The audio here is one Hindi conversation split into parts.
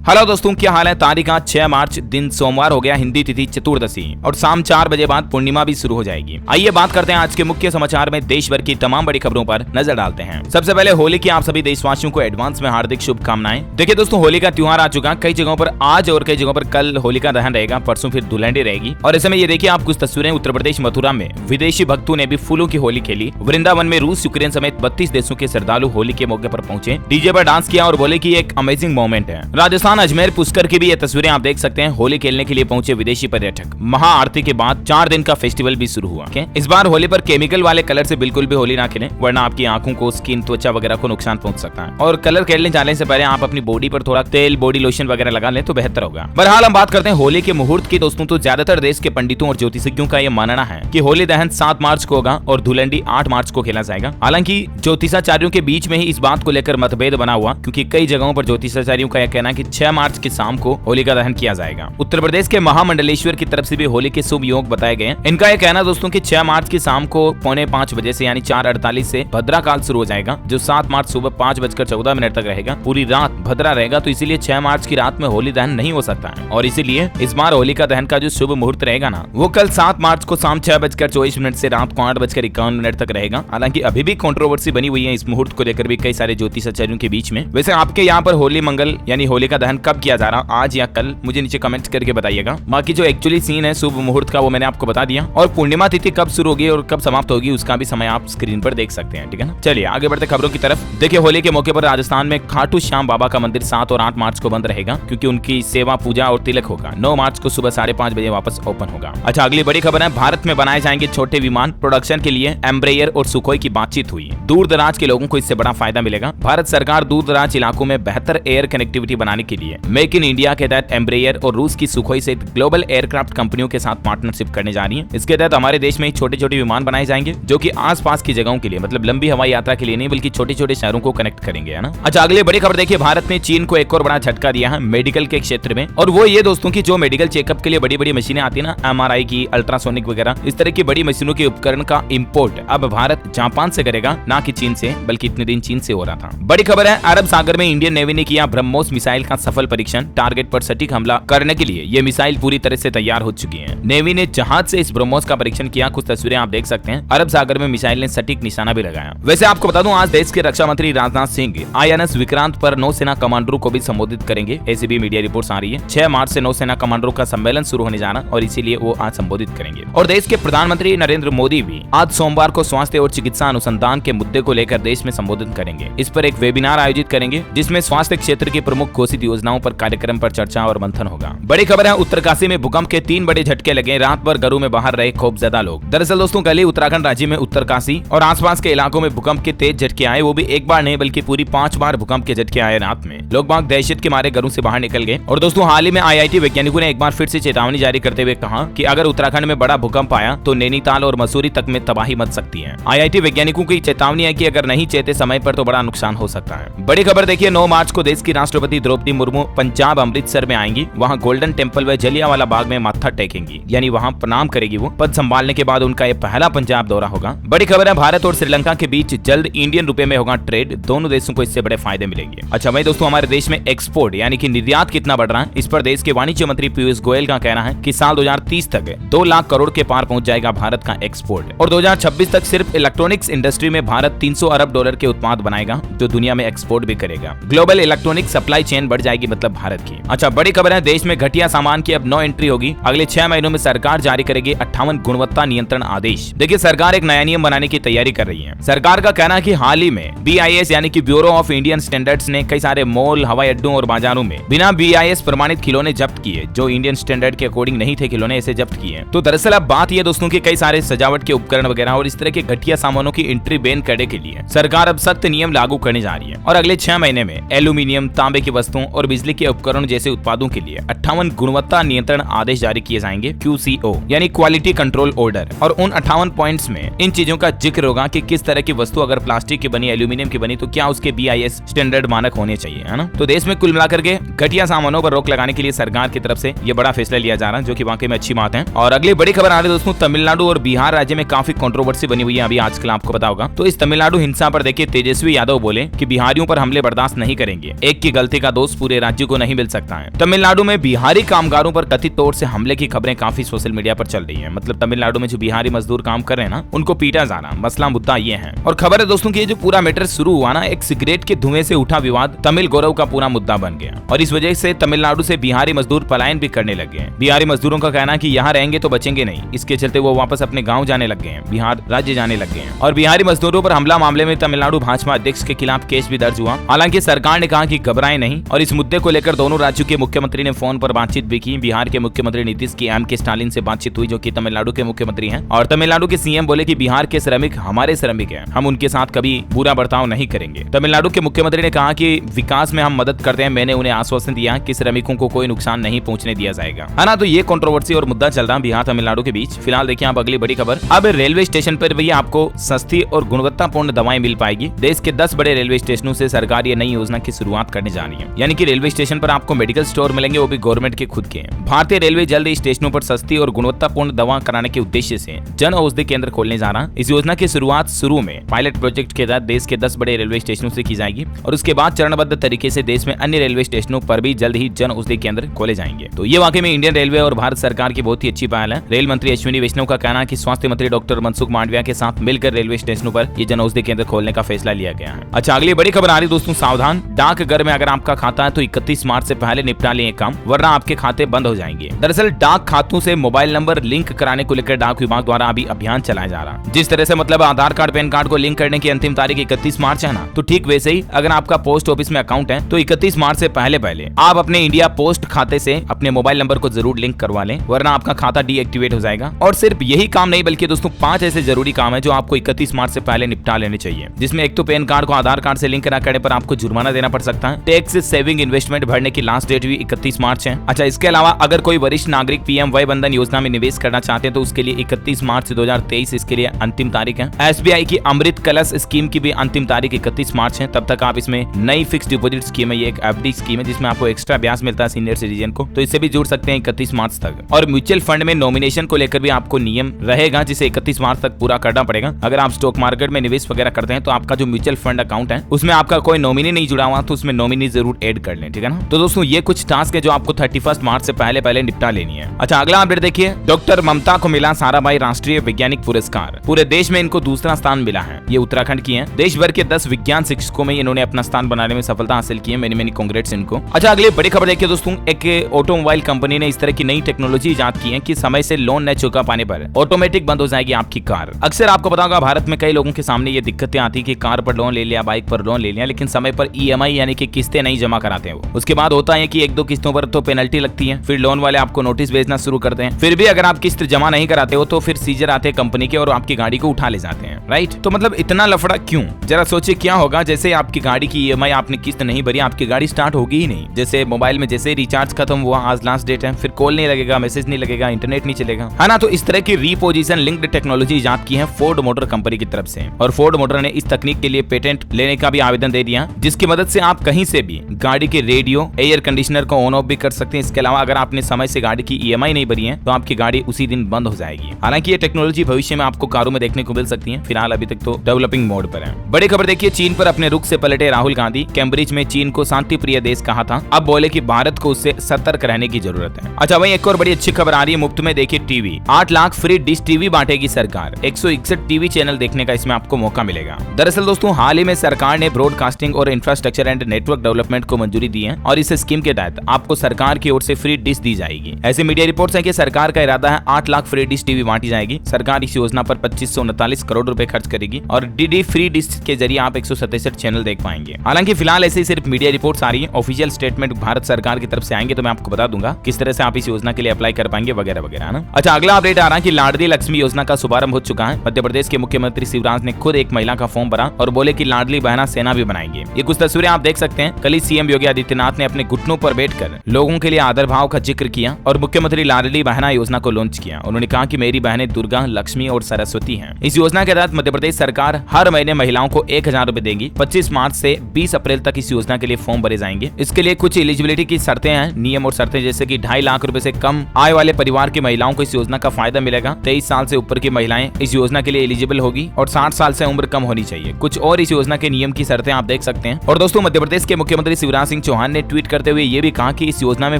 हेलो दोस्तों, क्या हाल है। तारीख आज 6 मार्च, दिन सोमवार हो गया, हिंदी तिथि चतुर्दशी और शाम 4 बजे बाद पूर्णिमा भी शुरू हो जाएगी। आइए बात करते हैं आज के मुख्य समाचार में देश भर की तमाम बड़ी खबरों पर नजर डालते हैं। सबसे पहले होली की आप सभी देशवासियों को एडवांस में हार्दिक शुभकामनाएं। देखिए दोस्तों, होली का त्योहार आ चुका। कई जगहों पर आज और कई जगहों पर कल होलिका दहन रहेगा, परसों फिर दुल्हनी रहेगी। और ऐसे में ये देखिए आप कुछ तस्वीरें उत्तर प्रदेश मथुरा में विदेशी भक्तों ने भी फूलों की होली खेली। वृंदावन में रूस, यूक्रेन समेत 32 देशों के श्रद्धालु होली के मौके पर पहुंचे, डीजे पर डांस किया और बोले कि एक अमेजिंग मोमेंट है। राजस्थान अजमेर पुष्कर की भी ये तस्वीरें आप देख सकते हैं। होली खेलने के लिए पहुंचे विदेशी पर्यटक। महाआरती के बाद 4 दिन का फेस्टिवल भी शुरू हुआ। इस बार होली पर केमिकल वाले कलर से बिल्कुल भी होली ना खेलें, वरना आपकी आंखों को, स्किन, त्वचा वगैरह को नुकसान पहुंच सकता है। और कलर खेलने जाने से पहले आप अपनी बॉडी पर थोड़ा तेल, बॉडी लोशन वगैरह लगा लें तो बेहतर होगा। बहरहाल हम बात करते हैं होली के मुहूर्त की दोस्तों। तो ज्यादातर देश के पंडितों और ज्योतिषज्ञों का यह मानना है कि होली दहन 7 मार्च को होगा और धुलंडी 8 मार्च को खेला जाएगा। हालांकि ज्योतिषाचार्यों के बीच में ही इस बात को लेकर मतभेद बना हुआ, क्योंकि कई जगहों पर ज्योतिषाचार्यों का यह कहना है कि 6 मार्च की शाम को होली का दहन किया जाएगा। उत्तर प्रदेश के महामंडलेश्वर की तरफ से भी होली के शुभ योग बताए गए हैं। इनका यह कहना दोस्तों कि 6 मार्च की शाम को 4:45 बजे से यानी 4:48 से भद्रा काल शुरू हो जाएगा, जो 7 मार्च सुबह 5:14 तक रहेगा। पूरी रात भद्रा रहेगा, तो इसीलिए 6 मार्च की रात में होली दहन नहीं हो सकता है। और इसीलिए इस बार होली का दहन का जो शुभ मुहूर्त रहेगा ना, वो कल 7 मार्च को शाम 6:24 से रात को 8:51 तक रहेगा। हालांकि अभी भी कंट्रोवर्सी बनी हुई है इस मुहूर्त को लेकर भी कई सारे ज्योतिषाचार्यों के बीच में। वैसे आपके यहाँ पर होली मंगल यानी होली का दहन कब किया जा रहा, आज या कल, मुझे नीचे कमेंट करके बताइएगा। बाकी जो एक्चुअली सीन है शुभ मुहूर्त का वो मैंने आपको बता दिया, और पूर्णिमा तिथि कब शुरू होगी और कब समाप्त होगी उसका भी समय आप स्क्रीन पर देख सकते हैं। ठीक है ना। चलिए आगे बढ़ते खबरों की तरफ। देखिए होली के मौके पर राजस्थान में खाटू श्याम बाबा का मंदिर 7 और 8 मार्च को बंद रहेगा, क्योंकि उनकी सेवा, पूजा और तिलक होगा। 9 मार्च को सुबह 5:30 बजे वापस ओपन होगा। अच्छा, अगली बड़ी खबर है, भारत में बनाए जाएंगे छोटे विमान। प्रोडक्शन के लिए एम्ब्रेयर और सुखोई की बातचीत हुई। दूर दराज के लोगों को इससे बड़ा फायदा मिलेगा। भारत सरकार दूर दराज इलाकों में बेहतर एयर कनेक्टिविटी बनाने के लिए मेक इन इंडिया के तहत एम्ब्रेयर और रूस की सुखोई से ग्लोबल एयरक्राफ्ट कंपनियों के साथ पार्टनरशिप करने जा रही है। इसके तहत हमारे देश में छोटे छोटे विमान बनाए जाएंगे, जो कि आसपास की जगहों के लिए, मतलब लंबी हवाई यात्रा के लिए नहीं, बल्कि छोटे छोटे शहरों को कनेक्ट करेंगे, है ना। अच्छा, अगली बड़ी खबर देखिए, भारत ने चीन को एक और बड़ा झटका दिया है मेडिकल के क्षेत्र में। और वो ये दोस्तों की जो मेडिकल चेकअप के लिए बड़ी बड़ी मशीनें आती है ना, MRI की, अल्ट्रासोनिक वगैरह, इस तरह की बड़ी मशीनों के उपकरण का इम्पोर्ट अब भारत जापान से करेगा, ना कि चीन से, बल्कि इतने दिन चीन से हो रहा था। बड़ी खबर है, अरब सागर में इंडियन नेवी ने किया ब्रह्मोस मिसाइल का सफल परीक्षण। टारगेट पर सटीक हमला करने के लिए ये मिसाइल पूरी तरह से तैयार हो चुकी है। नेवी ने जहाज से इस ब्रह्मोस का परीक्षण किया। कुछ तस्वीरें आप देख सकते हैं। अरब सागर में मिसाइल ने सटीक निशाना भी लगाया। वैसे आपको बता दूं, आज देश के रक्षा मंत्री राजनाथ सिंह INS विक्रांत पर नौसेना कमांडरों को भी संबोधित करेंगे। ऐसी भी मीडिया रिपोर्ट्स आ रही है। 6 मार्च से नौसेना कमांडरों का सम्मेलन शुरू होने जा रहा और इसीलिए वो आज संबोधित करेंगे। और देश के प्रधानमंत्री नरेंद्र मोदी भी आज सोमवार को स्वास्थ्य और चिकित्सा अनुसंधान के मुद्दे को लेकर देश में संबोधित करेंगे। इस पर एक वेबिनार आयोजित करेंगे, जिसमें स्वास्थ्य क्षेत्र की प्रमुख घोषित योजनाओं पर कार्यक्रम पर चर्चा और मंथन होगा। बड़ी खबर है, उत्तरकाशी में भूकंप के 3 बड़े झटके लगे। रात भर घरों में बाहर रहे खौफजदा लोग। दरअसल दोस्तों, कल ही उत्तराखंड राज्य में उत्तरकाशी और आसपास के इलाकों में भूकंप के तेज झटके आए। वो भी एक बार नहीं बल्कि पूरी 5 बार भूकंप के झटके आए रात में। लोग बाग दहशत के मारे घरों से बाहर निकल गए। और दोस्तों, हाल ही में IIT वैज्ञानिकों ने एक बार फिर से चेतावनी जारी करते हुए कहा कि अगर उत्तराखंड में बड़ा भूकंप आया तो नैनीताल और मसूरी तक में तबाही मच सकती है। IIT वैज्ञानिकों की चेतावनी है कि अगर नहीं चेते समय पर तो बड़ा नुकसान हो सकता है। बड़ी खबर देखिए, 9 मार्च को देश की राष्ट्रपति द्रौपदी मुर्मू पंजाब अमृतसर में आएंगी। वहाँ गोल्डन टेम्पल व जलियांवाला बाग में माथा टेकेंगी, यानी वहाँ प्रणाम करेगी। वो पद संभालने के बाद उनका ये पहला पंजाब दौरा होगा। बड़ी खबर है, भारत और श्रीलंका के बीच जल्द इंडियन रुपए में होगा ट्रेड। दोनों देशों को इससे बड़े फायदे मिलेंगे। अच्छा भाई दोस्तों, हमारे देश में एक्सपोर्ट यानी कि निर्यात कितना बढ़ रहा है, इस पर देश के वाणिज्य मंत्री पीयूष गोयल का कहना है कि साल 2030 तक 2 लाख करोड़ के पार पहुंच जाएगा भारत का एक्सपोर्ट। और 2026 तक सिर्फ इलेक्ट्रॉनिक्स इंडस्ट्री में भारत $300 अरब के उत्पाद बनाएगा, जो दुनिया में एक्सपोर्ट भी करेगा। ग्लोबल इलेक्ट्रॉनिक सप्लाई चेन बढ़ जाएगी, मतलब भारत की। अच्छा, बड़ी खबर है, देश में घटिया सामान की अब नो एंट्री होगी। अगले 6 महीनों में सरकार जारी करेगी 58 गुणवत्ता नियंत्रण आदेश। देखिए, सरकार एक नया नियम बनाने की तैयारी कर रही है। सरकार का कहना है कि हाल ही में BIS यानी कि ब्यूरो ऑफ इंडियन स्टैंडर्ड्स ने कई सारे मॉल, हवाई अड्डों और बाजारों में बिना BIS प्रमाणित खिलौने जब्त किए, जो इंडियन स्टैंडर्ड के अकॉर्डिंग नहीं थे खिलौने, ऐसे जब्त किए। तो दरअसल अब बात यह दोस्तों की कई सारे सजावट के उपकरण वगैरह और इस तरह के घटिया सामानों की एंट्री बैन करने के लिए सरकार अब सख्त नियम लागू करने जा रही है। और अगले 6 महीने में एल्यूमिनियम, तांबे की वस्तुओं और बिजली के उपकरणों जैसे उत्पादों के लिए 58 गुणवत्ता नियंत्रण आदेश जारी किए जाएंगे, QCO यानी क्वालिटी कंट्रोल ऑर्डर। और उन 58 पॉइंट्स में इन चीजों का जिक्र होगा कि किस तरह की वस्तु अगर प्लास्टिक की बनी, एल्यूमिनियम की बनी, तो क्या उसके BIS स्टैंडर्ड मानक होने चाहिए, है ना। तो देश में कुल मिलाकर के घटिया सामानों पर रोक लगाने के लिए सरकार की तरफ से ये बड़ा फैसला लिया जा रहा है, जो कि वाकई में अच्छी बात है। और अगली बड़ी खबर आ रही है दोस्तों, तमिलनाडु और बिहार राज्य में काफी कंट्रोवर्सी बनी हुई है अभी आजकल, आपको पता होगा। तो इस तमिलनाडु हिंसा पर देखिए, तेजस्वी यादव बोले कि बिहारियों पर हमले बर्दाश्त नहीं करेंगे। एक की गलती का दोष पूरे दूसरे राज्यों को नहीं मिल सकता है। तमिलनाडु में बिहारी कामगारों पर कथित तौर से हमले की खबरें काफी सोशल मीडिया पर चल रही है। मतलब तमिलनाडु में जो बिहारी मजदूर काम कर रहे हैं ना, उनको पीटा जा रहा। मसला मुद्दा ये है। और खबर है दोस्तों की, ये जो पूरा मैटर शुरू हुआ ना, एक सिगरेट के धुएं से उठा विवाद तमिल गौरव का पूरा मुद्दा बन गया और इस वजह से तमिलनाडु से बिहारी मजदूर पलायन भी करने लग गए। बिहारी मजदूरों का कहना है कि यहाँ रहेंगे तो बचेंगे नहीं, इसके चलते वो वापस अपने गाँव जाने लग गए हैं, बिहार राज्य जाने लग गए हैं। और बिहारी मजदूरों पर हमला मामले में तमिलनाडु भाजपा अध्यक्ष के खिलाफ केस भी दर्ज हुआ। हालांकि सरकार ने कहा कि घबराएं नहीं और इस मुद्दे को लेकर दोनों राज्यों के मुख्यमंत्री ने फोन पर बातचीत भी की। बिहार के मुख्यमंत्री नीतीश की एम के स्टालिन से बातचीत हुई, जो कि तमिलनाडु के मुख्यमंत्री हैं। और तमिलनाडु के सीएम बोले कि बिहार के श्रमिक हमारे श्रमिक हैं, हम उनके साथ कभी बुरा बर्ताव नहीं करेंगे। तमिलनाडु के मुख्यमंत्री ने कहा कि विकास में हम मदद करते हैं। मैंने उन्हें आश्वासन दिया कि श्रमिकों को कोई नुकसान नहीं पहुंचने दिया जाएगा, है ना। तो ये कंट्रोवर्सी और मुद्दा चल रहा बिहार तमिलनाडु के बीच। फिलहाल देखिए आप अगली बड़ी खबर। अब रेलवे स्टेशन पर भी आपको सस्ती और गुणवत्तापूर्ण दवाएं मिल पाएगी। देश के 10 बड़े रेलवे स्टेशनों से सरकार ये नई योजना की शुरुआत करने जा रही है। यानी कि रेलवे स्टेशन पर आपको मेडिकल स्टोर मिलेंगे, वो भी गवर्नमेंट के खुद के। भारतीय रेलवे जल्द स्टेशनों पर सस्ती और गुणवत्तापूर्ण दवा कराने के उद्देश्य से जन औषधि केंद्र खोलने जा रहा। इस योजना की शुरुआत शुरू में पायलट प्रोजेक्ट के तहत देश के 10 बड़े रेलवे स्टेशनों से की जाएगी और उसके बाद चरणबद्ध तरीके से देश में अन्य रेलवे स्टेशनों पर भी जल्द ही जन औषधि केंद्र खोले जाएंगे। तो ये वाकई में इंडियन रेलवे और भारत सरकार की बहुत ही अच्छी पहल है। रेल मंत्री अश्विनी वैष्णव का कहना है कि स्वास्थ्य मंत्री डॉक्टर मनसुख मांडविया के साथ मिलकर रेलवे स्टेशनों पर ये जन औषधि केंद्र खोलने का फैसला लिया गया है। अच्छा, अगली बड़ी खबर आ रही दोस्तों, सावधान। डाकघर में अगर आपका खाता है तो 31 मार्च से पहले निपटा लें काम, वरना आपके खाते बंद हो जाएंगे। दरअसल डाक खातों से मोबाइल नंबर लिंक कराने को लेकर डाक विभाग द्वारा अभी अभियान चलाया जा रहा है। जिस तरह से मतलब आधार कार्ड पैन कार्ड को लिंक करने की अंतिम तारीख 31 मार्च है ना, तो ठीक वैसे ही अगर आपका पोस्ट ऑफिस में अकाउंट है तो 31 मार्च से पहले आप अपने इंडिया पोस्ट खाते से अपने मोबाइल नंबर को जरूर लिंक करवा लें, वरना आपका खाता डीएक्टिवेट हो जाएगा। और सिर्फ यही काम नहीं बल्कि दोस्तों 5 ऐसे जरूरी काम है जो आपको 31 मार्च से पहले निपटा लेने चाहिए, जिसमें एक तो पैन कार्ड को आधार कार्ड से लिंक न करने पर आपको जुर्माना देना पड़ सकता है। टैक्स सेविंग इन्वेस्टमेंट भरने की लास्ट डेट भी 31 मार्च है। अच्छा, इसके अलावा अगर कोई वरिष्ठ नागरिक पीएम वय बंधन योजना में निवेश करना चाहते हैं तो उसके लिए 31 मार्च 2023 इसके लिए अंतिम तारीख है। एसबीआई की अमृत कलश स्कीम की भी अंतिम तारीख 31 मार्च है। तब तक आप इसमें नई फिक्स डिपोजिट स्कीम है, ये एक एफडी स्कीम है जिसमें आपको एक्स्ट्रा ब्याज मिलता है सीनियर सिटीजन को, तो इससे भी जुड़ सकते हैं 31 मार्च तक। और म्यूचुअल फंड में नॉमिनेशन को लेकर भी आपको नियम रहेगा जिसे 31 मार्च तक पूरा करना पड़ेगा। अगर आप स्टॉक मार्केट में निवेश वगैरह करते हैं तो आपका जो म्यूचुअल फंड अकाउंट है उसमें आपका कोई नॉमिनी नहीं जुड़ा हुआ तो उसमें नॉमिनी जरूर ऐड कर लें, ठीक है ना। तो दोस्तों ये कुछ टास्क है जो आपको 31 मार्च से पहले निपटा लेनी है। अच्छा, अगला अपडेट देखिए। डॉक्टर ममता को मिला साराभाई राष्ट्रीय वैज्ञानिक पुरस्कार। पूरे देश में इनको दूसरा स्थान मिला है। ये उत्तराखंड की है। देश भर के 10 विज्ञान शिक्षकों में इन्होंने अपना स्थान बनाने में सफलता हासिल की है। मेनी कांग्रेट्स इनको। अच्छा, अगली बड़ी खबर देखिए दोस्तों। एक ऑटोमोबाइल कंपनी ने इस तरह की नई टेक्नोलॉजी इजाद की है कि समय से लोन न चुका पाने पर ऑटोमेटिक बंद हो जाएगी आपकी कार। अक्सर आपको पता होगा भारत में कई लोगों के सामने ये दिक्कतें आती कि कार पर लोन ले लिया, बाइक पर लोन ले लिया, लेकिन समय पर ईएमआई यानी कि किस्तें नहीं जमा कराते हैं वो। उसके बाद होता है कि 1-2 किस्तों पर तो पेनल्टी लगती है, फिर लोन वाले आपको नोटिस भेजना शुरू करते हैं। फिर भी अगर आप किस्त जमा नहीं कराते हो तो फिर सीजर आते हैं कंपनी के और आपकी गाड़ी को उठा ले जाते हैं, राइट। तो मतलब इतना लफड़ा क्यों? जरा सोचिए क्या होगा जैसे आपकी गाड़ी की ईएमआई आपने किस्त नहीं भरी, आपकी गाड़ी स्टार्ट होगी ही नहीं। जैसे मोबाइल में जैसे रिचार्ज खत्म हुआ, आज लास्ट डेट है, फिर कॉल नहीं लगेगा, मैसेज नहीं लगेगा, इंटरनेट नहीं चलेगा, है ना। तो इस तरह की रीपोजिशन लिंक्ड टेक्नोलॉजी इजाद की है फोर्ड मोटर कंपनी की तरफ से और फोर्ड मोटर ने इस तकनीक के लिए पेटेंट लेने का भी आवेदन दे दिया, जिसकी मदद से आप कहीं से भी गाड़ी के रेडियो, एयर कंडीशनर को ऑन ऑफ भी कर सकते हैं। इसके अलावा अगर आपने समय से गाड़ी की ईएमआई नहीं भरी है तो आपकी गाड़ी उसी दिन बंद हो जाएगी। हालांकि ये टेक्नोलॉजी भविष्य में आपको कारों में देखने को मिल सकती है, फिलहाल अभी तक तो डेवलपिंग मोड पर है। बड़ी खबर देखिए, चीन पर अपने रुख से पलटे राहुल गांधी। कैम्ब्रिज में चीन को शांति प्रिय देश कहा था, अब बोले कि भारत को उससे सतर्क रहने की जरूरत है। अच्छा, वहीं एक और बड़ी अच्छी खबर आ रही है, मुफ्त में देखिए TV. 8 lakh free dish TV बांटेगी सरकार। 161 टीवी चैनल देखने का इसमें आपको मौका मिलेगा। दरअसल दोस्तों हाल ही में सरकार ने ब्रॉडकास्टिंग और इंफ्रास्ट्रक्चर एंड नेटवर्क डेवलपमेंट को मंजूरी दी है और इस स्कीम के तहत आपको सरकार की ओर से फ्री डिश दी जाएगी। ऐसे मीडिया रिपोर्ट्स हैं कि सरकार का इरादा है 8 लाख फ्री डिश टीवी बांटी जाएगी। सरकार इस योजना पर 2539 करोड़ रुपए खर्च करेगी और डीडी फ्री डिश के जरिए आप 167 चैनल देख पाएंगे। हालांकि फिलहाल ऐसे सिर्फ मीडिया रिपोर्ट्स आ रही है, ऑफिशियल स्टेटमेंट भारत सरकार की तरफ से आएंगे तो मैं आपको बता दूंगा किस तरह से आप इस योजना के लिए अप्लाई कर पाएंगे वगैरह वगैरह ना। अच्छा, अगला अपडेट आ रहा है कि लाडली लक्ष्मी योजना का शुभारंभ हो चुका है। मध्य प्रदेश के मुख्यमंत्री शिवराज ने खुद एक महिला का फॉर्म भरा और बोले कि लाडली बहना सेना भी बनाएंगे। ये कुछ तस्वीरें आप देख सकते हैं। कल ही सीएम योगी आदित्यनाथ ने अपने घुटनों पर बैठकर लोगों के लिए आदर भाव का जिक्र किया और मुख्यमंत्री लाडली बहना योजना को लॉन्च किया। उन्होंने कहा कि मेरी बहनें दुर्गा, लक्ष्मी और सरस्वती हैं। इस योजना के तहत मध्य प्रदेश सरकार हर महीने महिलाओं को 1000 रुपए देगी। 25 मार्च से 20 अप्रैल तक इस योजना के लिए फॉर्म भरे जाएंगे। इसके लिए कुछ एलिजिबिलिटी की शर्तें हैं, नियम और शर्तें, जैसे कि 2.5 लाख रुपए से कम आय वाले परिवार की महिलाओं को इस योजना का फायदा मिलेगा। 23 साल से ऊपर की महिलाएं इस योजना के लिए एलिजिबल होगी और 60 साल से उम्र कम होनी चाहिए। कुछ और इस योजना के नियम की शर्तें आप देख सकते हैं। और दोस्तों मध्य प्रदेश के मुख्यमंत्री शिवराज सिंह सिंह चौहान ने ट्वीट करते हुए ये भी कहा कि इस योजना में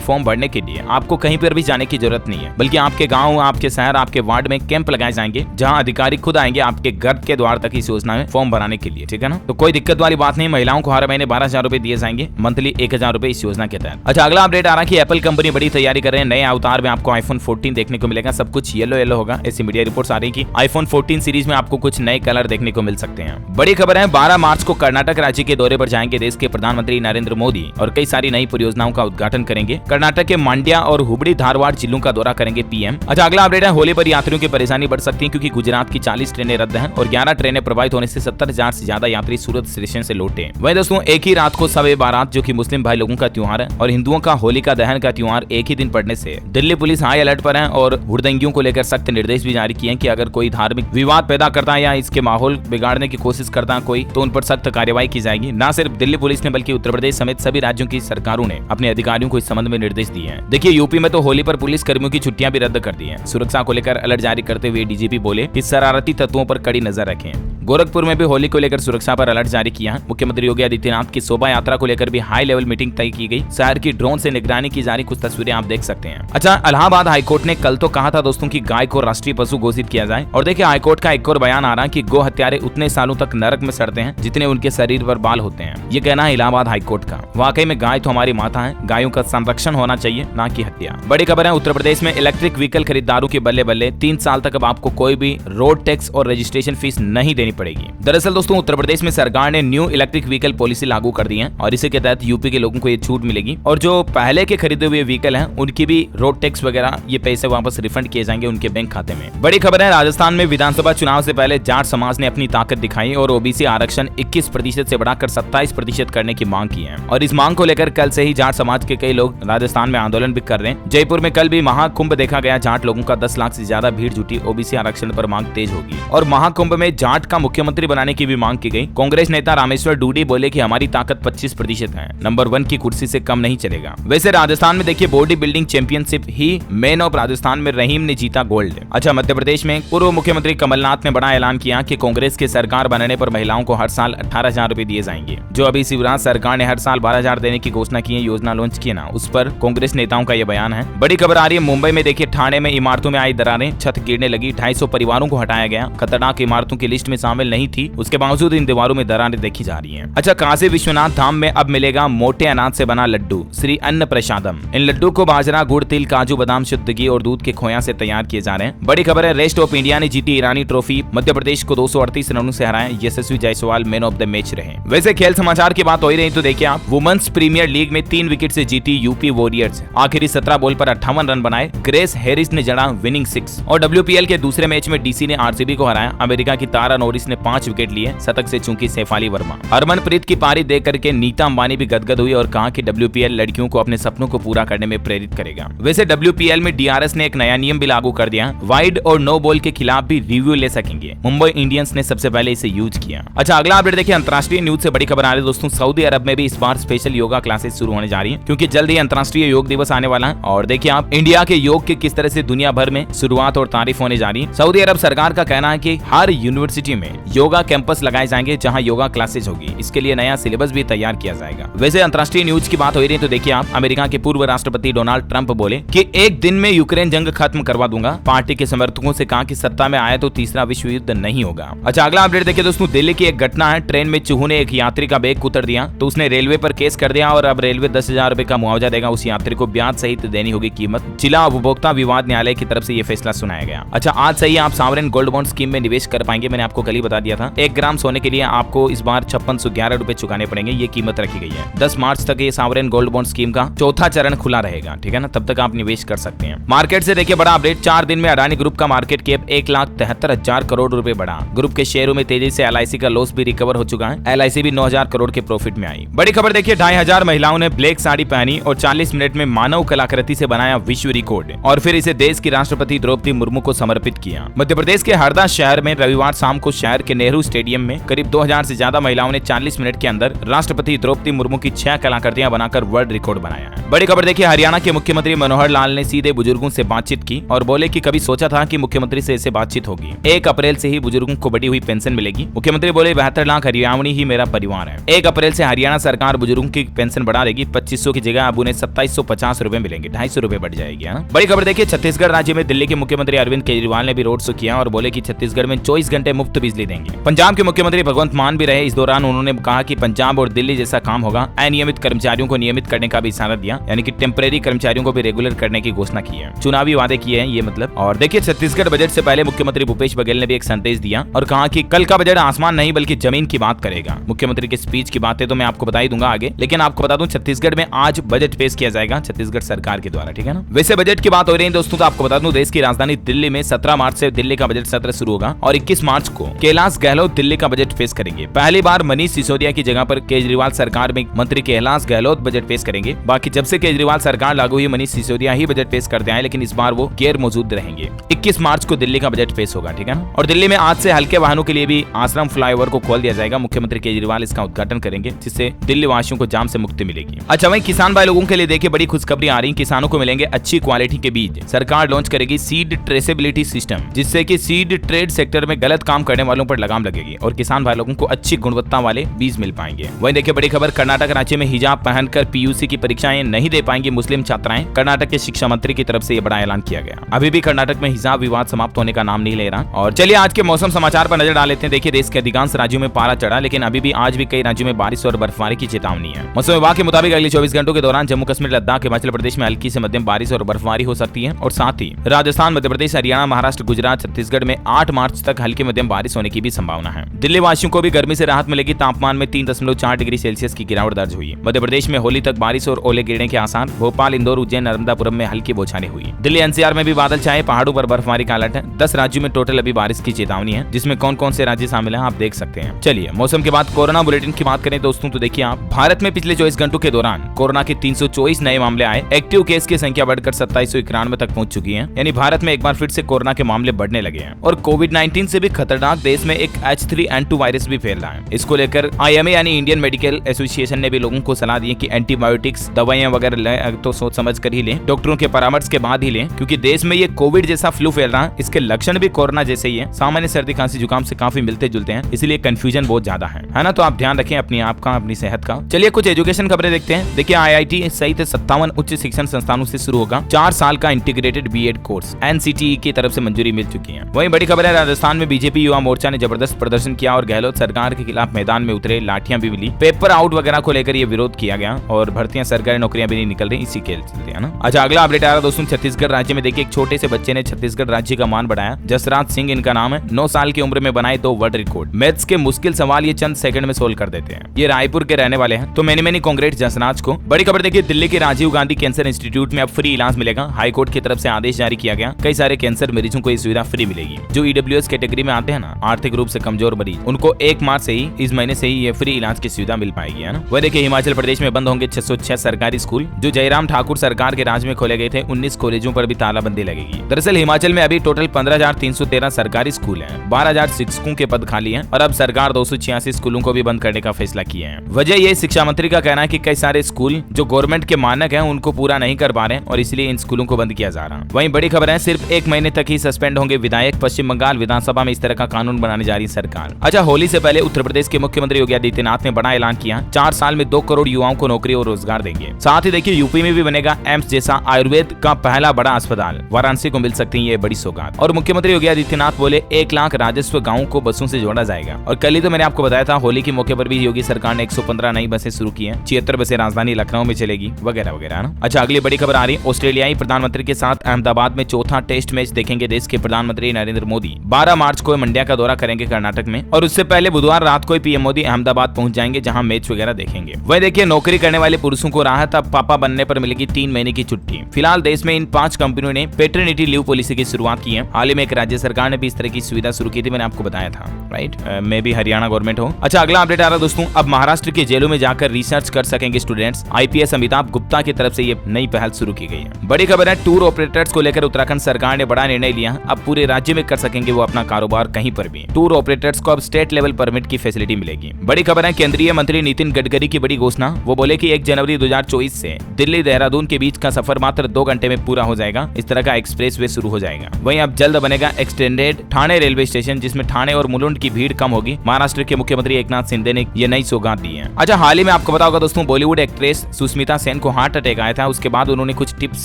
फॉर्म भरने के लिए आपको कहीं पर भी जाने की जरूरत नहीं है, बल्कि आपके गाँव, आपके शहर, आपके वार्ड में कैंप लगाए जाएंगे जहाँ अधिकारी खुद आएंगे आपके घर के द्वार तक इस योजना में फॉर्म भराने के लिए। ठीक है ना, तो कोई दिक्कत वाली बात नहीं। महिलाओं को हर महीने 12,000 रुपए दिए जाएंगे, मंथली 1,000 रुपए इस योजना के तहत। अच्छा, अगला अपडेट आ रहा है कि एप्पल कंपनी बड़ी तैयारी कर रहे हैं। नए अवतार में आपको आईफोन 14 देखने को मिलेगा। सब कुछ येलो येलो होगा। ऐसी मीडिया रिपोर्ट्स आ रही कि आईफोन 14 सीरीज में आपको कुछ नए कलर देखने को मिल सकते हैं। बड़ी खबर है, 12 मार्च को कर्नाटक राज्य के दौरे पर जाएंगे देश के प्रधानमंत्री नरेंद्र मोदी और कई सारी नई परियोजनाओं का उद्घाटन करेंगे। कर्नाटक के मांड्या और हुबड़ी धारवाड़ जिलों का दौरा करेंगे पीएम। अच्छा, अगला अपडेट है, होली पर यात्रियों की परेशानी बढ़ सकती है क्योंकि गुजरात की 40 ट्रेनें रद्द हैं और 11 ट्रेनें प्रभावित होने से 70,000 से ज्यादा यात्री सूरत स्टेशन से लौटे। वहीं दोस्तों, एक ही रात को शब-ए बारात जो कि मुस्लिम भाई लोगों का त्योहार है और हिंदुओं का होलिका दहन का त्योहार एक ही दिन पड़ने से दिल्ली पुलिस हाई अलर्ट पर है और हुड़दंगियों को लेकर सख्त निर्देश भी जारी किए हैं कि अगर कोई धार्मिक विवाद पैदा करता है या इसके माहौल बिगाड़ने की कोशिश करता है कोई, तो उन पर सख्त कार्रवाई की जाएगी। न सिर्फ दिल्ली पुलिस ने बल्कि उत्तर प्रदेश समेत सभी राज्यों की सरकारों ने अपने अधिकारियों को इस संबंध में निर्देश दिए हैं। देखिए, यूपी में तो होली पर पुलिस कर्मियों की छुट्टियां भी रद्द कर दी हैं। सुरक्षा को लेकर अलर्ट जारी करते हुए डीजीपी बोले कि शरारती तत्वों पर कड़ी नजर रखें। गोरखपुर में भी होली को लेकर सुरक्षा पर अलर्ट जारी किया है। मुख्यमंत्री योगी आदित्यनाथ की शोभा यात्रा को लेकर भी हाई लेवल मीटिंग तय की गई। शहर की ड्रोन से निगरानी की जा रही, कुछ तस्वीरें आप देख सकते हैं। अच्छा, इलाहाबाद हाईकोर्ट ने कल तो कहा था दोस्तों कि गाय को राष्ट्रीय पशु घोषित किया जाए और देखिए हाईकोर्ट का एक और बयान आ रहा है कि गो हत्यारे उतने सालों तक नरक में सड़ते हैं जितने उनके शरीर पर बाल होते हैं। ये कहना है इलाहाबाद हाईकोर्ट का। वाकई में गाय तो हमारी माता है, गायों का संरक्षण होना चाहिए, ना कि हत्या। बड़ी खबर है, उत्तर प्रदेश में इलेक्ट्रिक व्हीकल खरीदारों के बल्ले बल्ले 3 साल तक अब आपको कोई भी रोड टैक्स और रजिस्ट्रेशन फीस नहीं देनी पड़ेगी। दरअसल दोस्तों, उत्तर प्रदेश में सरकार ने न्यू इलेक्ट्रिक व्हीकल पॉलिसी लागू कर दी है और इसी के तहत यूपी के लोगों को ये छूट मिलेगी और जो पहले के खरीदे हुए व्हीकल हैं उनकी भी रोड टैक्स वगैरह ये पैसे वापस रिफंड किए जाएंगे उनके बैंक खाते में। बड़ी खबर है, राजस्थान में विधानसभा चुनाव से पहले जाट समाज ने अपनी ताकत दिखाई और ओबीसी आरक्षण 21% से बढ़ाकर 27% करने की मांग की है और इस मांग को लेकर कल से ही जाट समाज के कई लोग राजस्थान में आंदोलन भी कर रहे हैं। जयपुर में कल भी महाकुंभ देखा गया। जाट लोगों का 10 लाख से ज्यादा भीड़ जुटी। ओबीसी आरक्षण पर मांग तेज होगी और महाकुंभ में जाट का मुख्यमंत्री बनाने की भी मांग की गई। कांग्रेस नेता रामेश्वर डूडी बोले कि हमारी ताकत 25% है, नंबर 1 की कुर्सी से कम नहीं चलेगा। वैसे राजस्थान में देखिए body building championship he man of Rajasthan में रहीम ने जीता गोल्ड। अच्छा, मध्य प्रदेश में पूर्व मुख्यमंत्री कमलनाथ ने बड़ा ऐलान किया कि कांग्रेस की सरकार बनने पर महिलाओं को हर साल 18,000 रुपए दिए जाएंगे। जो अभी शिवराज सरकार ने हर साल 12,000 देने की घोषणा की है, योजना लॉन्च की ना, उस पर कांग्रेस नेताओं का यह बयान है। बड़ी खबर आ रही है, मुंबई में देखिए ठाणे में इमारतों में आई दरारें, छत गिरने लगी, 250 परिवारों को हटाया गया। खतरनाक इमारतों की लिस्ट में शामिल नहीं थी, उसके बावजूद इन दीवारों में दरारें देखी जा रही हैं। अच्छा, काशी विश्वनाथ धाम में अब मिलेगा मोटे अनाज से बना लड्डू, श्री अन्न प्रसादम। इन लड्डू को बाजरा, गुड़, तिल, काजू, बादाम, शुद्ध घी और दूध के खोया से तैयार किए जा रहे हैं। बड़ी खबर है, रेस्ट ऑफ इंडिया ने जीती ईरानी ट्रॉफी। मध्य प्रदेश को 238 रनों से हराया। Yashasvi Jaiswal man of the match रहे। वैसे खेल समाचार की बात हो ही रही तो देखिए आप, वुमेन्स प्रीमियर लीग में 3 विकेट से जीती यूपी वॉरियर्स। आखिरी 17 बॉल पर 58 रन बनाए। ग्रेस हैरिस ने जड़ा विनिंग 6 और WPL के दूसरे मैच में डीसी ने आरसीबी को हराया। अमेरिका की तारा नोरिस ने 5 विकेट लिए, शतक से चूकी सैफाली वर्मा। हरमनप्रीत की पारी देख करके नीता अंबानी भी गदगद हुई और कहा कि WPL लड़कियों को अपने सपनों को पूरा करने में प्रेरित करेगा। वैसे WPL में DRS ने एक नया नियम भी लागू कर दिया, वाइड और नो बॉल के खिलाफ भी रिव्यू ले सकेंगे। मुंबई इंडियंस ने सबसे पहले इसे यूज किया। अच्छा, अगला अपडेट देखिए, अंतरराष्ट्रीय न्यूज से बड़ी खबर आ रही है दोस्तों। सऊदी अरब में भी इस बार स्पेशल योगा क्लासेस शुरू होने जा रही है क्योंकि जल्द ही अंतरराष्ट्रीय योग दिवस आने वाला है और देखिए आप इंडिया के योग के किस तरह से दुनिया भर में शुरुआत और तारीफ होने जा रही है। सऊदी अरब सरकार का कहना है कि हर यूनिवर्सिटी में योगा कैंपस लगाए जाएंगे जहां योगा क्लासेस होगी। इसके लिए नया सिलेबस भी तैयार किया जाएगा। वैसे अंतरराष्ट्रीय न्यूज की बात हो रही है तो देखिए आप, अमेरिका के पूर्व राष्ट्रपति डोनाल्ड ट्रंप बोले कि एक दिन में यूक्रेन जंग खत्म करवा दूंगा। पार्टी के समर्थकों से कहा कि सत्ता में आया तो तीसरा विश्व युद्ध नहीं होगा। अच्छा, अगला अपडेट देखिए दोस्तों, दिल्ली की एक घटना है। ट्रेन में चूहों ने एक यात्री का बैग कुतर दिया तो उसने रेलवे पर केस कर दिया और अब रेलवे 10,000 रुपए का मुआवजा देगा। उस यात्री को ब्याज सहित देनी होगी कीमत। जिला उपभोक्ता विवाद न्यायालय की तरफ से ये फैसला सुनाया गया। अच्छा, आज से ही आप सावरेन गोल्ड बॉन्ड स्कीम में निवेश कर पाएंगे। मैंने आपको कल ही बता दिया था। 1 ग्राम सोने के लिए आपको इस बार 5611 रुपए चुकाने पड़ेंगे। ये कीमत रखी गई है। 10 मार्च तक ये सावरेन गोल्ड बॉन्ड स्कीम का चौथा चरण खुला रहेगा। ठीक है ना, तब तक आप निवेश कर सकते हैं। मार्केट से देखिए बड़ा अपडेट, 4 दिन में अडानी ग्रुप का मार्केट कैप 1,73,000 करोड़ रुपए बढ़ा। ग्रुप के शेयरों में तेजी से LIC का लॉस भी रिकवर हो चुका है। LIC भी 9,000 करोड़ के प्रॉफिट में आई। बड़ी खबर देखिए, 2,500 महिलाओं ने ब्लैक साड़ी पहनी और 40 मिनट में मानव कलाकृति से बनाया विश्व रिकॉर्ड और फिर इसे देश की राष्ट्रपति द्रौपदी मुर्मू को समर्पित किया। मध्य प्रदेश के हरदा शहर में रविवार शाम को शहर के नेहरू स्टेडियम में करीब 2,000 से ज्यादा महिलाओं ने 40 मिनट के अंदर राष्ट्रपति द्रौपदी मुर्मू की 6 कलाकृतियां बनाकर वर्ल्ड रिकॉर्ड बनाया है। बड़ी खबर देखिए, हरियाणा के मुख्यमंत्री मनोहर लाल ने सीधे बुजुर्गों से बातचीत की और बोले कि कभी सोचा था कि मुख्यमंत्री से ऐसे बातचीत होगी। 1 अप्रैल से ही बुजुर्गों को बढ़ी हुई पेंशन मिलेगी। मुख्यमंत्री बोले 72 लाख हरियाणवी ही मेरा परिवार है। 1 अप्रैल से हरियाणा सरकार बुजुर्गों लोगों की पेंशन बढ़ा देगी। 2500 की जगह अब उन्हें 2750 रुपए मिलेंगे, 250 रुपए बढ़ जाएगी। बड़ी खबर देखिए, छत्तीसगढ़ राज्य में दिल्ली के मुख्यमंत्री अरविंद केजरीवाल ने भी रोड शो किया और बोले कि छत्तीसगढ़ में 24 घंटे मुफ्त बिजली देंगे। पंजाब के मुख्यमंत्री भगवंत मान भी रहे। इस दौरान उन्होंने कहा कि पंजाब और दिल्ली जैसा काम होगा। अनियमित कर्मचारियों को नियमित करने का भी इशारा दिया, यानी कि टेम्परेरी कर्मचारियों को भी रेगुलर करने की घोषणा की है। चुनावी वादे किए हैं ये मतलब। और देखिए, छत्तीसगढ़ बजट से पहले मुख्यमंत्री भूपेश बघेल ने भी एक संदेश दिया और कहा कि कल का बजट आसमान नहीं बल्कि जमीन की बात करेगा। मुख्यमंत्री के स्पीच की बातें तो मैं आपको बता ही दूंगा आगे, लेकिन आपको बता दूं छत्तीसगढ़ में आज बजट पेश किया जाएगा छत्तीसगढ़ सरकार के द्वारा, ठीक है ना। वैसे बजट की बात हो रही है दोस्तों, तो आपको बता दूं देश की राजधानी दिल्ली में 17 मार्च से दिल्ली का बजट सत्र शुरू होगा और 21 मार्च को कैलाश गहलोत दिल्ली का बजट पेश करेंगे। पहली बार मनीष सिसोदिया की जगह पर केजरीवाल सरकार में मंत्री कैलाश गहलोत बजट पेश करेंगे। बाकी जब से केजरीवाल सरकार लागू हुई, मनीष सिसोदिया ही बजट पेश करते आए, लेकिन इस बार वो गैर मौजूद रहेंगे। 21 मार्च को दिल्ली का बजट पेश होगा, ठीक है ना। और दिल्ली में आज से हल्के वाहनों के लिए भी आश्रम फ्लाईओवर को खोल दिया जाएगा। मुख्यमंत्री केजरीवाल इसका उद्घाटन करेंगे, जिससे दिल्ली वासियों को जाम से मुक्ति मिलेगी। अच्छा, वहीं किसान भाई लोगों के लिए देखिए बड़ी खुशखबरी आ रही है। किसानों को मिलेंगे अच्छी क्वालिटी के बीज। सरकार लॉन्च करेगी सीड ट्रेसेबिलिटी सिस्टम, जिससे कि सीड ट्रेड सेक्टर में गलत काम करने वालों पर लगाम लगेगी और किसान भाई लोगों को अच्छी गुणवत्ता वाले बीज मिल पाएंगे। वहीं देखिए बड़ी खबर, कर्नाटक राज्य में हिजाब पहनकर पीयूसी की परीक्षाएं नहीं दे पाएंगी मुस्लिम छात्राएं। कर्नाटक के शिक्षा मंत्री की तरफ से यह बड़ा ऐलान किया गया। अभी भी कर्नाटक में हिजाब विवाद समाप्त होने का नाम नहीं ले रहा। और चलिए आज के मौसम समाचार पर नजर डाल लेते हैं। देखिए, देश के अधिकांश राज्यों में पारा चढ़ा, लेकिन अभी भी आज भी कई राज्यों में बारिश और बर्फबारी की चेतावनी है। मौसम विभाग के मुताबिक अगले 24 घंटों के दौरान जम्मू कश्मीर, लद्दाख, हिमाचल प्रदेश में हल्की से मध्यम बारिश और बर्फबारी हो सकती है और साथ ही राजस्थान, मध्य प्रदेश, हरियाणा, महाराष्ट्र, गुजरात, छत्तीसगढ़ में 8 मार्च तक हल्की मध्यम बारिश होने की भी संभावना है। दिल्ली वासियों को भी गर्मी से राहत मिलेगी। तापमान में 3.4 डिग्री सेल्सियस की गिरावट दर्ज हुई। मध्य प्रदेश में होली तक बारिश और ओले गिरने के आसार। भोपाल, इंदौर, उज्जैन, नर्मदापुरम में हल्की बौछारें हुई। दिल्ली एनसीआर में भी बादल छाए, पहाड़ों पर बर्फबारी का अलर्ट है। 10 राज्यों में टोटल अभी बारिश की चेतावनी है, जिसमें कौन कौन से राज्य शामिल है आप देख सकते हैं। चलिए मौसम के बाद कोरोना बुलेटिन की बात करें दोस्तों, तो देखिए आप, भारत में पिछले 24 घंटों के दौरान कोरोना के 324 नए मामले आए। एक्टिव केस की संख्या बढ़कर 2791 तक पहुंच चुकी है, यानी भारत में एक बार फिर से कोरोना के मामले बढ़ने लगे हैं। और कोविड-19 से भी खतरनाक देश में एक H3N2 वायरस भी फैल रहा है। इसको लेकर IMA यानी इंडियन मेडिकल एसोसिएशन ने भी लोगों को सलाह दी है कि एंटीबायोटिक्स दवाइयां वगैरह लें तो सोच समझ कर ही लें, डॉक्टरों के परामर्श के बाद ही लें, क्योंकि देश में ये कोविड जैसा फ्लू फैल रहा है। इसके लक्षण भी कोरोना जैसे ही है, सामान्य सर्दी खांसी जुकाम से काफी मिलते जुलते हैं, इसलिए कंफ्यूजन बहुत ज्यादा है ना। तो आप ध्यान रखें अपने आप का, अपनी सेहत का। चलिए कुछ एजुकेशन खबरें देखते हैं। देखिए IIT सहित 57 उच्च शिक्षण संस्थानों से शुरू होगा 4 साल का इंटीग्रेटेड बीएड कोर्स। NCTE की तरफ से मंजूरी मिल चुकी है। वहीं बड़ी खबर है, राजस्थान में बीजेपी युवा मोर्चा ने जबरदस्त प्रदर्शन किया और गहलोत सरकार के खिलाफ मैदान में उतरे, लाठियां भी मिली। पेपर आउट वगैरह को लेकर ये विरोध किया गया और भर्तियां, सरकारी नौकरियां भी नहीं निकल रही, इसी के चलते है ना। अच्छा, अगला अपडेट आ रहा दोस्तों, छत्तीसगढ़ राज्य में देखिए एक छोटे से बच्चे ने छत्तीसगढ़ राज्य का मान बढ़ाया। जसराज सिंह इनका नाम है। 9 साल की उम्र में बनाए 2 वर्ल्ड रिकॉर्ड। मैथ्स के मुश्किल सवाल ये चंद सेकंड में सोल्व कर देते हैं। ये रायपुर के रहने वाले हैं, तो मैनी कांग्रेट जसराज को। बड़ी खबर देखिए, दिल्ली के राजीव गांधी कैंसर इंस्टीट्यूट में अब फ्री इलाज मिलेगा। हाई कोर्ट की तरफ से आदेश जारी किया गया। कई सारे कैंसर मरीजों को ये सुविधा फ्री मिलेगी। जो EWS कैटेगरी में आते हैं ना, आर्थिक रूप से कमजोर मरीज, उनको 1 मार्च से ही, इस महीने से ही ये फ्री इलाज की सुविधा मिल पाएगी, है ना। वह देखिए हिमाचल प्रदेश में बंद होंगे 606 सरकारी स्कूल जो जयराम ठाकुर सरकार के राज में खोले गए थे। 19 कॉलेजों पर भी तालाबंदी लगेगी। दरअसल हिमाचल में अभी टोटल 15,313 सरकारी स्कूल हैं, 12,000 शिक्षकों के पद खाली हैं और अब सरकार 286 स्कूलों को भी बंद करने का फैसला किया है। वजह ये शिक्षा मंत्री का कहना है कि कई सारे स्कूल जो गवर्नमेंट के मानक हैं उनको पूरा नहीं कर पा रहे हैं और इसलिए इन स्कूलों को बंद किया जा रहा है। वहीं बड़ी खबर है, सिर्फ 1 महीने तक ही सस्पेंड होंगे विधायक। पश्चिम बंगाल विधानसभा में इस तरह का कानून बनाने जा रही सरकार। अच्छा, होली से पहले उत्तर प्रदेश के मुख्यमंत्री योगी आदित्यनाथ ने बड़ा ऐलान किया। 4 साल में 2 करोड़ युवाओं को नौकरी और रोजगार देंगे। साथ ही देखिए यूपी में भी बनेगा एम्स जैसा आयुर्वेद का पहला बड़ा अस्पताल। वाराणसी को मिल सकती है ये बड़ी सौगात। और मुख्यमंत्री योगी आदित्यनाथ बोले 1 लाख राजस्व गाँव को बसों से जोड़ा जाएगा। और कल ही तो मैंने आपको बताया था, होली के मौके पर भी योगी सरकार ने 115 नई बसें शुरू की है। 76 बसें राजधानी लखनऊ में चलेगी, वगैरह वगैरह ना। अच्छा, अगली बड़ी खबर आ रही है, ऑस्ट्रेलियाई प्रधानमंत्री के साथ अहमदाबाद में चौथा टेस्ट मैच देखेंगे देश के प्रधानमंत्री नरेंद्र मोदी। 12 मार्च को मंड्या का दौरा करेंगे कर्नाटक में और उससे पहले बुधवार रात को पीएम मोदी अहमदाबाद पहुंच जाएंगे, जहां मैच वगैरह देखेंगे। वह देखिए, नौकरी करने वाले पुरुषों को राहत, अब पापा बनने पर मिलेगी 3 महीने की छुट्टी। फिलहाल देश में इन 5 कंपनियों ने पेटर्निटी लीव पॉलिसी की शुरुआत की है। हाल ही में एक राज्य सरकार ने भी इस तरह की सुविधा शुरू की थी, मैंने आपको बताया था, राइट। मे भी हरियाणा गवर्नमेंट हो। अच्छा, अगला अपडेट आ रहा दोस्तों, अब महाराष्ट्र की जेलों में जाकर रिसर्च कर सकेंगे स्टूडेंट्स। IPS अमिताभ गुप्ता की तरफ से ये नई पहल शुरू की गई है। बड़ी खबर है, टूर ऑपरेटर्स को लेकर उत्तराखंड सरकार ने बड़ा निर्णय लिया। अब पूरे राज्य में कर सकेंगे वो अपना कारोबार कहीं पर भी। टूर ऑपरेटर्स को अब स्टेट लेवल परमिट की फैसिलिटी मिलेगी। बड़ी खबर है, केंद्रीय मंत्री नितिन गडकरी की बड़ी घोषणा। वो बोले कि 1 जनवरी 2024 से दिल्ली देहरादून के बीच का सफर मात्र 2 घंटे में पूरा हो जाएगा। इस तरह का एक्सप्रेस वे शुरू हो जाएगा। जाएगा। वहीं अब जल्द बनेगा एक्सटेंडेड ठाणे रेलवे स्टेशन, जिसमें ठाणे और मुलुंड की भीड़ कम होगी। महाराष्ट्र के मुख्यमंत्री एकनाथ शिंदे ने ये नई सौगात दी है। अच्छा, हाल ही में आपको पता होगा दोस्तों, बॉलीवुड एक्ट्रेस सुष्मिता सेन को हार्ट अटैक आया था। उसके बाद उन्होंने कुछ टिप्स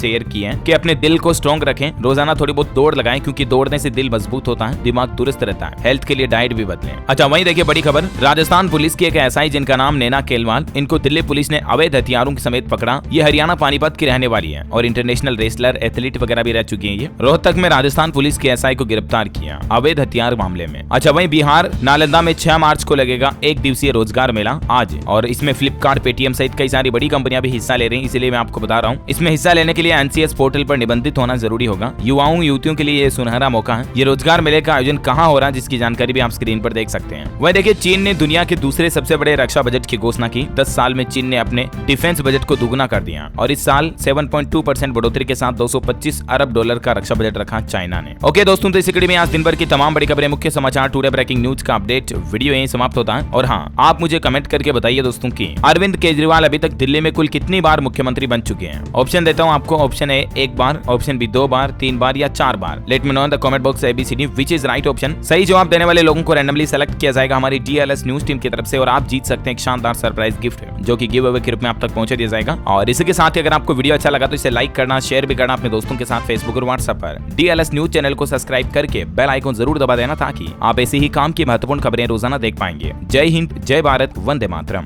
शेयर किए हैं कि अपने दिल को स्ट्रॉन्ग रखें, रोजाना थोड़ी बहुत दौड़ लगाएं, क्योंकि दौड़ने से दिल मजबूत होता है, दिमाग दुरुस्त रहता है। हेल्थ के लिए डाइट भी बदलें। अच्छा, वहीं देखिए बड़ी खबर, राजस्थान पुलिस की एक एसआई जिनका नाम नैना केलवाल, इनको दिल्ली पुलिस ने अवैध हथियारों के समेत पकड़ा। ये हरियाणा पानीपत की रहने वाली है और इंटरनेशनल रेसलर, एथलीट वगैरह भी रह चुकी है। ये रोहतक में राजस्थान पुलिस के एसआई को गिरफ्तार किया अवैध हथियार मामले में। अच्छा, वहीं बिहार नालंदा में 6 मार्च को लगेगा एक दिवसीय रोजगार मेला आज, और इसमें फ्लिपकार्ट, पेटीएम सहित कई सारी बड़ी कंपनियां भी हिस्सा ले रही हैं। इसलिए मैं आपको बता रहा हूं, इसमें हिस्सा लेने के लिए एनसीएस पोर्टल पर निबंधित होना जरूरी होगा। युवाओं युवतियों के लिए ये सुनहरा मौका है। ये रोजगार मेले का आयोजन कहां हो रहा है, जिसकी जानकारी भी आप स्क्रीन पर देख सकते हैं। वह देखिए, चीन ने दुनिया के दूसरे सबसे बड़े रक्षा बजट की घोषणा की। 10 साल में चीन ने अपने डिफेंस बजट को दुगुना कर दिया और इस साल 7.2% बढ़ोतरी के साथ 225 अरब डॉलर का रक्षा बजट रखा चाइना ने। ओके दोस्तों, तो इस वीडियो में आज दिन भर की तमाम बड़ी खबरें, मुख्य समाचार, टुडे ब्रेकिंग न्यूज का अपडेट वीडियो यहीं समाप्त होता है। और हाँ, आप मुझे कमेंट करके बताइए दोस्तों कि अरविंद केजरीवाल अभी तक दिल्ली में कुल कितनी बार मुख्यमंत्री बन चुके हैं। ऑप्शन देता हूं आपको, ऑप्शन ए 1 बार, ऑप्शन बी 2 बार, 3 बार या 4 बार। Let me know in the comment box ABCD which is right option. सही जवाब देने वाले लोगों को रैंडमली सेलेक्ट किया जाएगा हमारी DLS न्यूज टीम की तरफ से, और आप जीत सकते हैं एक शानदार सरप्राइज गिफ्ट, जो कि गिव अवे के रूप में आप तक पहुंचा दिया जाएगा। और इसी के साथ ही अगर आपको वीडियो अच्छा लगा तो इसे लाइक करना, शेयर भी करना अपने दोस्तों के साथ फेसबुक और व्हाट्सएप पर। DLS न्यूज चैनल को सब्सक्राइब करके बेल आइकन जरूर दबा देना, ताकि आप ऐसी ही काम की महत्वपूर्ण खबरें रोजाना देख पाएंगे। जय हिंद, जय भारत, वंदे मातरम।